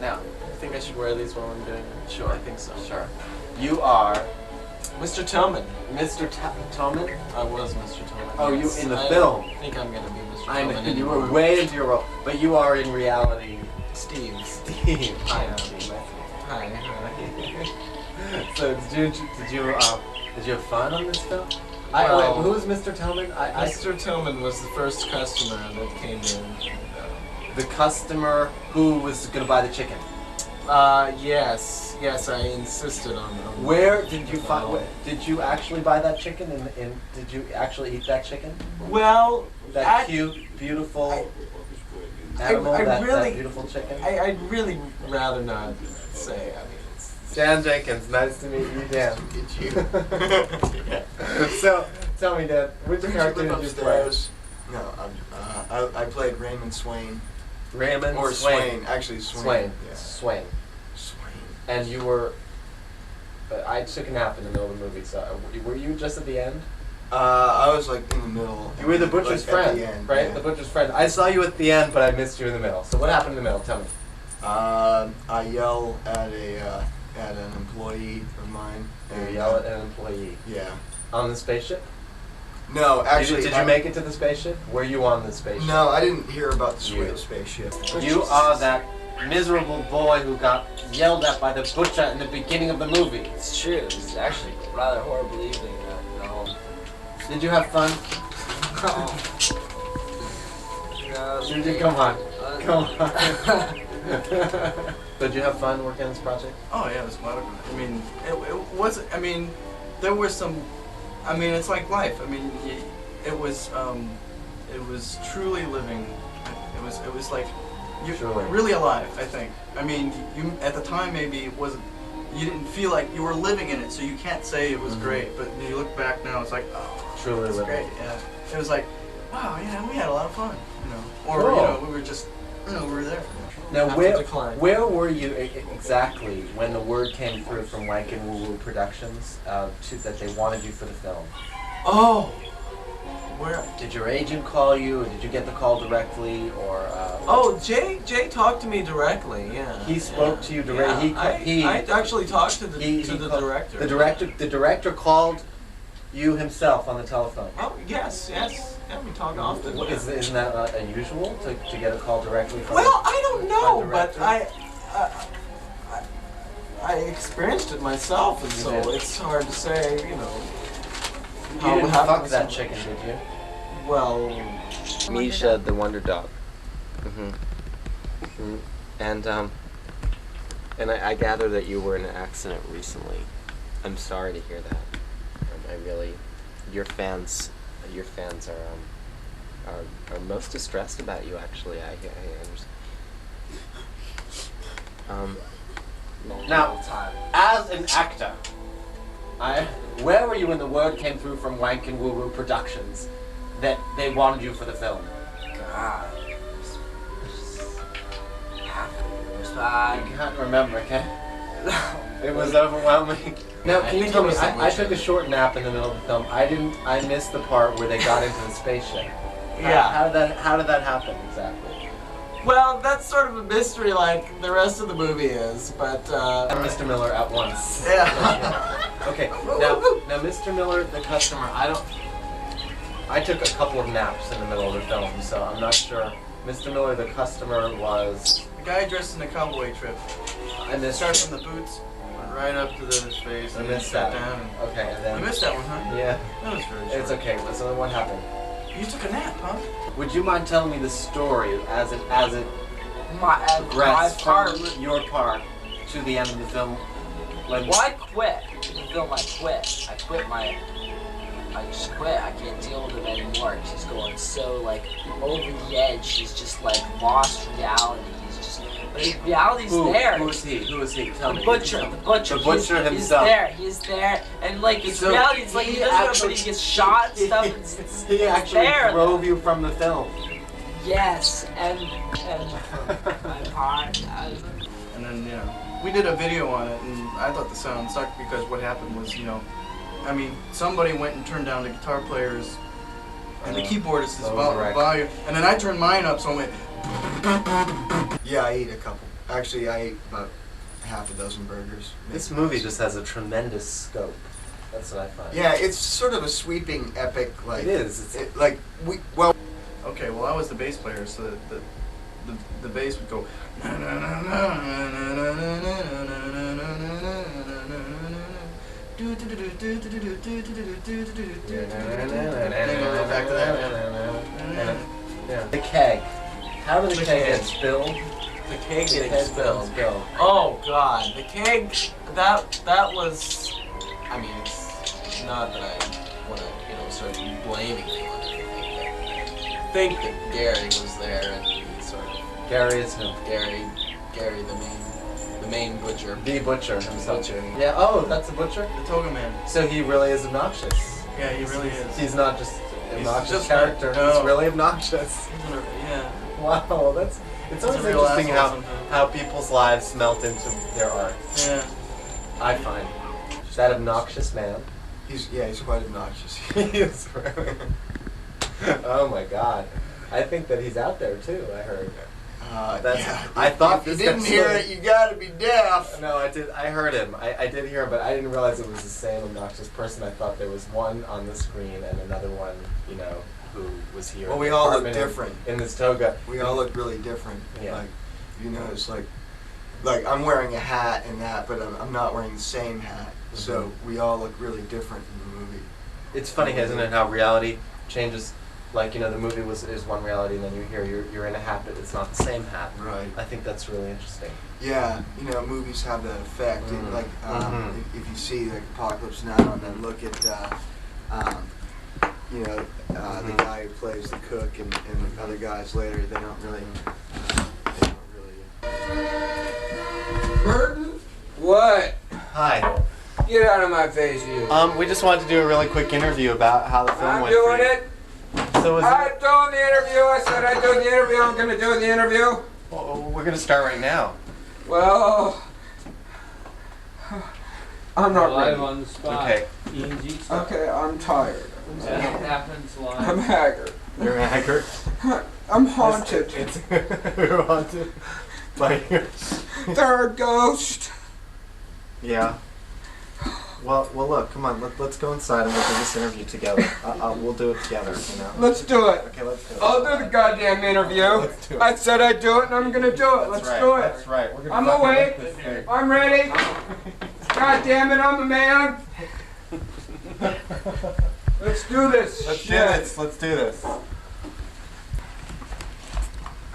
Now, I think I should wear these while I'm doing it. Sure. I think so. Sure. You are Mr. Tillman. Mr. Tillman? I was Mr. Tillman. Oh, yes. you in the I film. I think I'm gonna be Mr. I Tillman. know, you anymore. were way into your role, but you are in reality Steve. Steve. Hi, Yeah. Steve. Hi. So did you have fun on this film? Well, Wait, who was Mr. Tillman? Mr. Tillman was the first customer that came in. The customer who was gonna buy the chicken. Yes, I insisted on them. Where did you find? Did you actually buy that chicken? And did you actually eat that chicken? Well, That cute, beautiful animal. That beautiful chicken. I'd really rather not say. I mean, it's Dan Jenkins, nice to meet you, Dan. Nice to meet you. So, tell me, Dan, which character did you play? No, I played Raymond Swain. Raymond Or Swain. Actually, Swain. Swain. Yeah. Swain. Swain. And you were. I took a nap in the middle of the movie, so were you just at the end? I was like in the middle. You were the butcher's like, friend, at the end, right? yeah. The butcher's friend. I saw you at the end, but I missed you in the middle. So what happened in the middle? Tell me. I yell at an employee of mine. You yell at an employee. Yeah. On the spaceship? No, actually. Did you make it to the spaceship? Were you on the spaceship? No, I didn't hear about the You. spaceship. You are that miserable boy who got yelled at by the butcher in the beginning of the movie. It's true. It's actually rather horrible evening. Did you have fun? Did you? Come on. Come on. Did you have fun working on this project? Oh yeah, it was a lot of fun. I mean, it was. I mean, there were some. I mean, it's like life. I mean, it was truly living. It was like you're Truly. really alive. I think. I mean, you at the time maybe it wasn't. You didn't feel like you were living in it, so you can't say it was great. But when you look back now, it's like, oh, Truly it's living. great. Yeah, it was like, wow, we had a lot of fun. Or Cool. we were just, we were there. Now, After decline. where were you exactly when the word came through from Wank and Woo Woo Productions that they wanted you for the film? Oh, where? Did your agent call you, or did you get the call directly, or? Oh, Jay talked to me directly. Yeah. He spoke to you directly. Yeah, I actually talked to the director. The director called you himself on the telephone. Oh yes. Yeah, we talk often. What, isn't that unusual to get a call directly from? Well, I don't know, a but director? I experienced it myself, and You so did. it's hard to say, You didn't happened fuck with that somebody. chicken, did you? Well, Misha, the Wonder Dog. Mm-hmm. And I gather that you were in an accident recently. I'm sorry to hear that. I really, your fans are most distressed about you. Actually, I understand. Now, as an actor, where were you when the word came through from Wank and Woo Woo Productions that they wanted you for the film? God. You can't remember, okay? It was overwhelming. Now, can you tell me? I took a short nap in the middle of the film. I missed the part where they got into the spaceship. Yeah. How did that happen exactly? well, that's sort of a mystery, like the rest of the movie is. But And Mr. Miller at once. yeah. Okay. Now, Mr. Miller, the customer. I took a couple of naps in the middle of the film, so I'm not sure. Mr. Miller, the customer, was. The guy dressed in a cowboy trip. I missed Starts it. from the boots, went right up to the face, I and then missed sat that. down. Okay, and then. You missed that one, huh? Yeah. That was very short. It's okay. So what happened? You took a nap, huh? Would you mind telling me the story as it My progressed part. from your part to the end of the film? When Well, I quit. The film, I quit. I just quit. I can't deal with it anymore. She's going so, like, over the edge. She's just, like, lost reality. He's just, but reality's there. Who is he? Who is he? Tell me. The butcher. The butcher. The butcher He's himself. there. He's there. And, like, it's So reality. It's like he he doesn't know, actually- but he gets shot and stuff. It's He actually there. drove you from the film. Yes. And my part. And then, we did a video on it, and I thought the sound sucked because what happened was, I mean, somebody went and turned down the guitar players and the keyboardist's that was right. volume, and then I turned mine up, so I went. Yeah, I ate a couple. Actually, I ate about half a dozen burgers. This movie just has a tremendous scope. That's what I find. Yeah, it's sort of a sweeping epic. Like It is. It, like we well. Okay, well I was the bass player, so the bass would go. And then go back to that. Yeah. The keg. How did the keg get spilled? The keg The getting keg spilled. spilled. Oh God, the keg. That was. I mean, it's not that I want to start blaming anyone. I think that Gary was there and he sort of Gary is who? Gary the main butcher. The butcher himself. Butcher. Yeah. Oh, that's the butcher. The toga man. So he really is obnoxious. Yeah, he really is. He's not just an He's obnoxious just character. no. He's really obnoxious. Yeah. Wow, it's He's always a real interesting asshole how sometimes. people's lives melt into their art. Yeah. I find that obnoxious man. He's quite obnoxious. He is. Oh my God, I think that he's out there too. I heard. Yeah. I thought if you this didn't hear episode- it, you gotta be deaf. No, I did. I heard him. I did hear him, but I didn't realize it was the same obnoxious person. I thought there was one on the screen and another one, who was here. Well, in we the all look apartment different. in this toga. We all look really different. Yeah. Like, it's like I'm wearing a hat and that, but I'm not wearing the same hat. So we all look really different in the movie. It's funny, isn't it, how reality changes? Like, the movie is one reality, and then you're in a hat, but it's not the same hat. Right. I think that's really interesting. Yeah, movies have that effect. Mm. And, like, Mhm. if you see like Apocalypse Now, and then look at the guy who plays the cook and the other guys later, they don't really. Burton? What? Hi. Get out of my face, you. We just wanted to do a really quick interview about how the film I'm went. doing for you. it. So was I'm doing the interview. I said I'd do the interview. I'm going to do the interview. Well, we're gonna start right now. Well, I'm not Live ready. on the spot. Okay. ENG stuff. Okay, I'm tired. That happens live. I'm haggard. You're a hacker. I'm haunted. You're haunted by your. They're a ghost. Yeah. Well, look, come on, let's go inside and we'll do this interview together. We'll do it together, Let's do it. Okay, let's do it. I'll do the goddamn interview. Let's do it. I said I'd do it, and I'm going to do it. Let's do it. That's right. We're gonna I'm fucking awake. make this thing. I'm ready. God damn it, I'm a man. Let's do this. Let's do shit. this. Let's do this.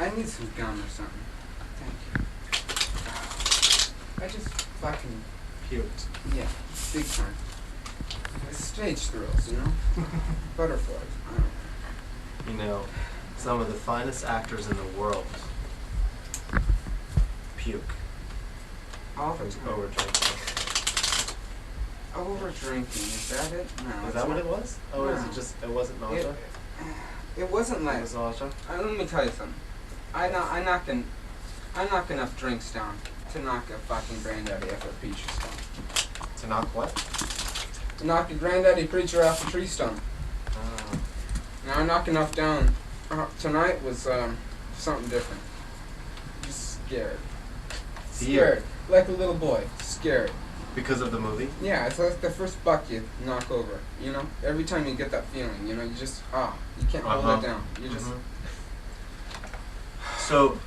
I need some gum or something. Thank you. I just fucking Puked. yeah, big time. Stage thrills, butterflies. I don't know. Some of the finest actors in the world puke All the from time. over drinking. Over drinking, is that it? No. Is that what it was? Oh, is No. it just? It wasn't nausea. It wasn't It like. was nausea. Let me tell you something. I knock enough drinks down to knock a fucking granddaddy off a peach stone. To knock what? To knock a granddaddy preacher off a tree stump. Oh. Now I knock enough down. Tonight was something different. Just scared. Fear. Scared. Like a little boy. Scared. Because of the movie. Yeah, it's like the first buck you knock over. Every time you get that feeling, you just you can't hold Uh-huh. it down. You just So,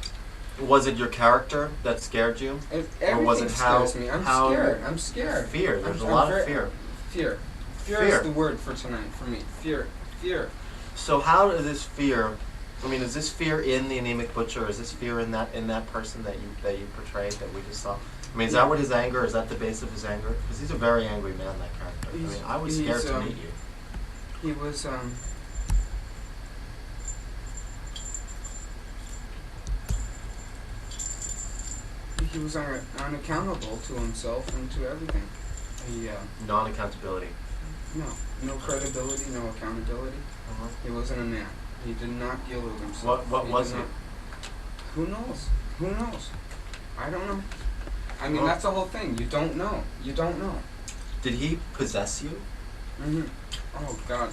was it your character that scared you? everything was it how- scares me. I'm how- scared. I'm scared. Fear. There's I'm a lot of very- fear. Fear. Fear Fear. is the word for tonight for me. Fear. Fear. So how is this fear? I mean, is this fear in the Anemic Butcher? Or is this fear in that person that you portrayed that we just saw? I mean, is that what his anger? Is that the base of his anger? Because he's a very angry man, that character. I was scared to meet you. He was he was unaccountable to himself and to everything. He Non-accountability. no credibility, no accountability. He wasn't a man. He did not deal with himself. What He was did he? not- Who knows? Who knows? I don't know. I mean, Well- that's the whole thing. You don't know. You don't know. Did he possess you? Oh God.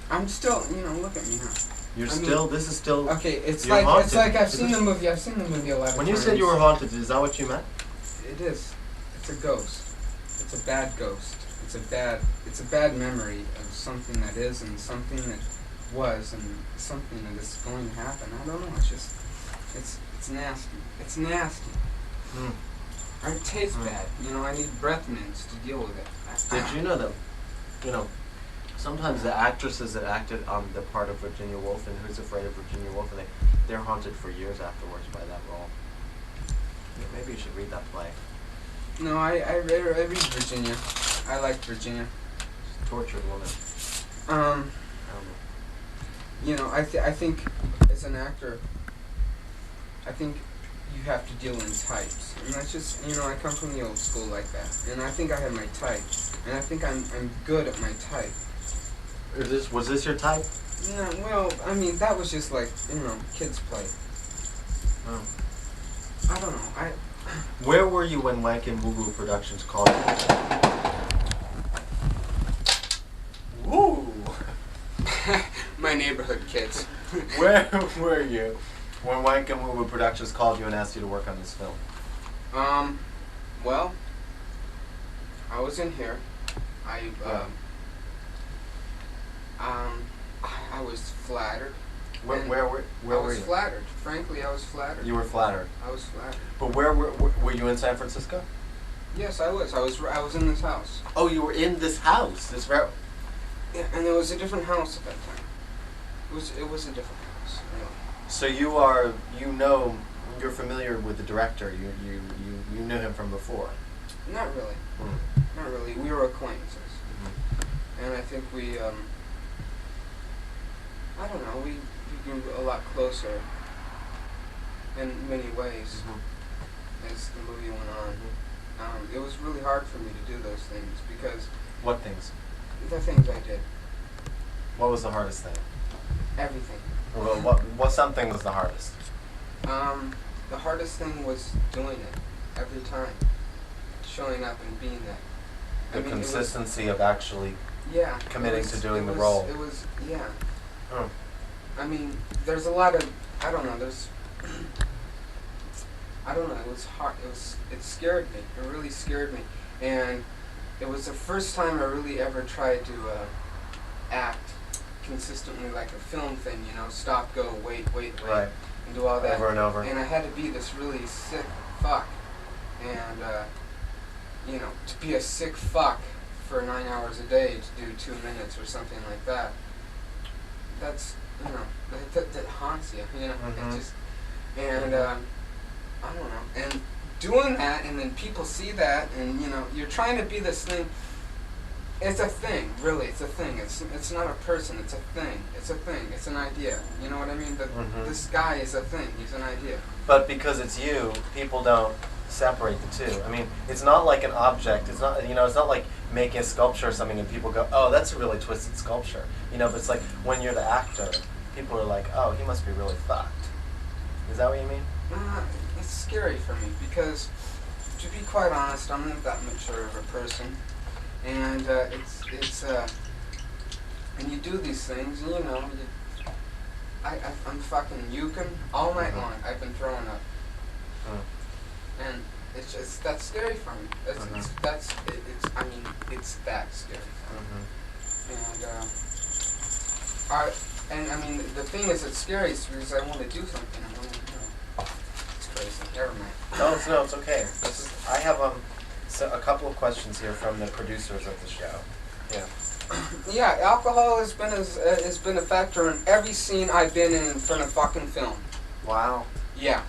I'm still, look at me now. You're I mean- still. This is still. Okay, it's You're like haunted. I've seen the movie. I've seen the movie 11 When you times. said you were haunted, is that what you meant? It is. It's a ghost. It's a bad ghost. It's a bad memory of something that is and something that was and something that is going to happen. I don't know. It's just, it's nasty. It's nasty. Mm. Or it tastes bad. You know, I need breath mints to deal with it. Did you know that? You know, sometimes the actresses that acted on the part of Virginia Woolf and Who's Afraid of Virginia Woolf, they're haunted for years afterwards by that role. Yeah, maybe you should read that play. No, I read Virginia. I like Virginia. She's a tortured woman. I don't know. You know, I think as an actor, I think you have to deal in types, and that's just, you know, I come from the old school like that, and I think I have my type, and I think I'm good at my type. Was this your type? Yeah, well, I mean, that was just like, you know, kids play. Oh. I don't know. Where were you when Wank and Woo Woo Productions called you? Woo! My neighborhood kids. Where were you when Wank and Woo Woo Productions called you and asked you to work on this film? Well, I was in here. I was flattered. Where And were I was you? flattered. Frankly, I was flattered. You were flattered. I was flattered. But where were you in San Francisco? Yes, I was. I was in this house. Oh, you were in this house. This very. Yeah, and it was a different house at that time. It was a different house. Really. So you're familiar with the director. You knew him from before. Not really. Hmm. Not really. We were acquaintances, and I think we I don't know. We grew a lot closer in many ways as the movie went on. It was really hard for me to do those things because What things? the things I did, What was the hardest thing? everything. Well, what something was the hardest? The hardest thing was doing it every time, showing up and being there. The I mean, consistency of actually. Yeah. Committing it was- to doing it the was- role. It was, yeah. Oh. I mean, there's a lot of, I don't know, there's, I don't know, it was hard, it scared me, it really scared me. And it was the first time I really ever tried to act consistently like a film thing, you know, stop, go, wait, Right. and do all that. Over and over. And I had to be this really sick fuck. And, you know, to be a sick fuck for 9 hours a day to do 2 minutes or something like that, that's, you know, that haunts you, you know, Mhm. it just, and, I don't know, and doing that, and then people see that, and, you know, you're trying to be this thing, it's a thing, really, it's a thing, it's not a person, it's a thing, it's an idea, you know what I mean, Mhm. this guy is a thing, he's an idea. But because it's you, people don't separate the two. I mean, it's not like an object. It's not, it's not like making a sculpture or something and people go, oh, that's a really twisted sculpture. But it's like when you're the actor, people are like, oh, he must be really fucked. Is that what you mean? It's scary for me because, to be quite honest, I'm not that mature of a person, and and you do these things, and I'm fucking yuking all night long. I've been throwing up, and it's just that's scary for me. It's that scary for me. And I mean the thing is, it's scary because I want to do something. I want to, it's crazy. Never mind. No, it's okay. I have a couple of questions here from the producers of the show. Yeah. Yeah, alcohol has been a factor in every scene I've been in front of fucking film. Wow. Yeah.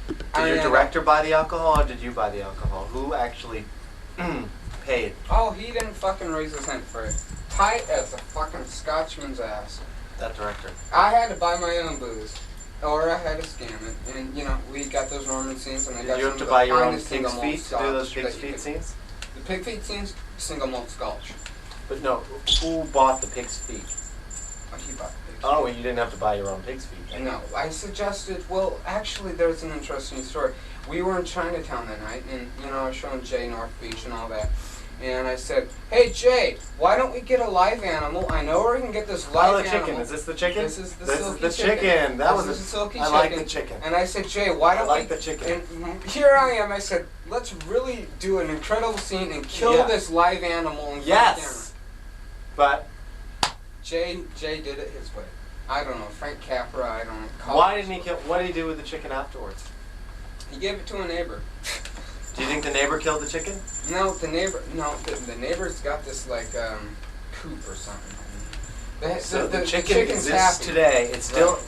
Did your director buy the alcohol or did you buy the alcohol? Who actually paid? Oh, he didn't fucking raise his hand for it. Tight as a fucking Scotchman's ass. That director. I had to buy my own booze, or I had to scam it. And we got those Norman scenes, and I got Did you have some to of buy the your own finest pig's single malt feet to do those scotch pig's that you feet could- scenes? The pig feet scenes, single malt scotch. But no, who bought the pig's feet? Oh, he bought the pig's Oh, feet. you didn't have to buy your own pig's feet. No, I suggested, well, actually, there's an interesting story. We were in Chinatown that night, and, I was showing Jay North Beach and all that. And I said, "Hey Jay, why don't we get a live animal? I know where we can get this live Oh, the animal." chicken. Is this the chicken? This is the This silky is the chicken. That This was is the silky I like chicken. the chicken. And I said, "Jay, why I don't like we?" the chicken. And here I am. I said, "Let's really do an incredible scene and kill Yeah. this live animal in front of Yes. But camera." Jay did it his way. I don't know, Frank Capra. I don't know. why didn't he kill? What did he do with the chicken afterwards? He gave it to a neighbor. Do you think the neighbor killed the chicken? No, the neighbor's got this like coop or something. So the chicken chicken's exists happy. today. It still,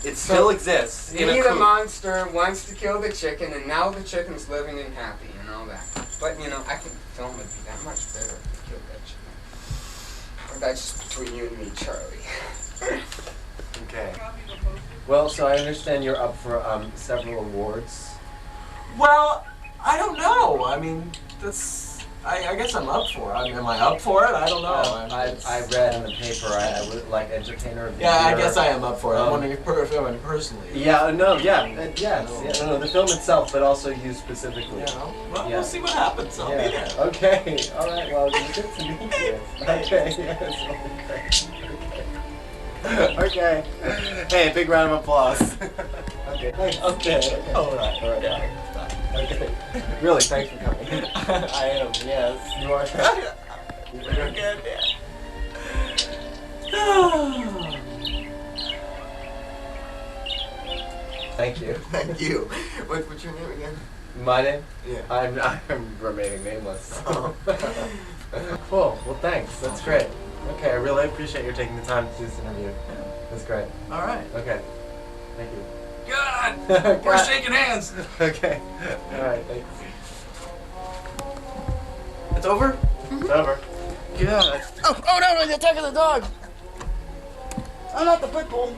it still exists in a Me, the coop. monster, wants to kill the chicken, and now the chicken's living and happy and all that. But you know, I think the film would be that much better if they killed that chicken. But that's just between you and me, Charlie. Okay. Well, so I understand you're up for several awards. Well, I don't know. I mean, that's. I guess I'm up for it. Am I up for it? I don't know. I read in the paper. I would like entertainer of the Yeah, I year. guess I am up for it. I'm wondering if personally. Yeah, no, yes, yeah, no, the film itself, but also you specifically. Yeah. Well, Yeah. we'll see what happens. I'll be Yeah. there. Okay. All right. Well, it's good to meet you. Okay. Yes. Okay. Okay. Hey, big round of applause. Okay. Thanks. Okay. All right. All right. Yeah. Okay. Really, thanks for coming. I am. Yes. You are. You're good. Thank you. Thank you. What's your name again? My name? Yeah. I'm remaining nameless. Cool. Well, thanks. That's great. Okay, I really appreciate you taking the time to do this interview. That's great. All right. Okay. Thank you. God, we're shaking hands. Okay. All right. Thanks. It's over. It's over. God. Oh no, you're attacking the dog! I'm not the pit bull.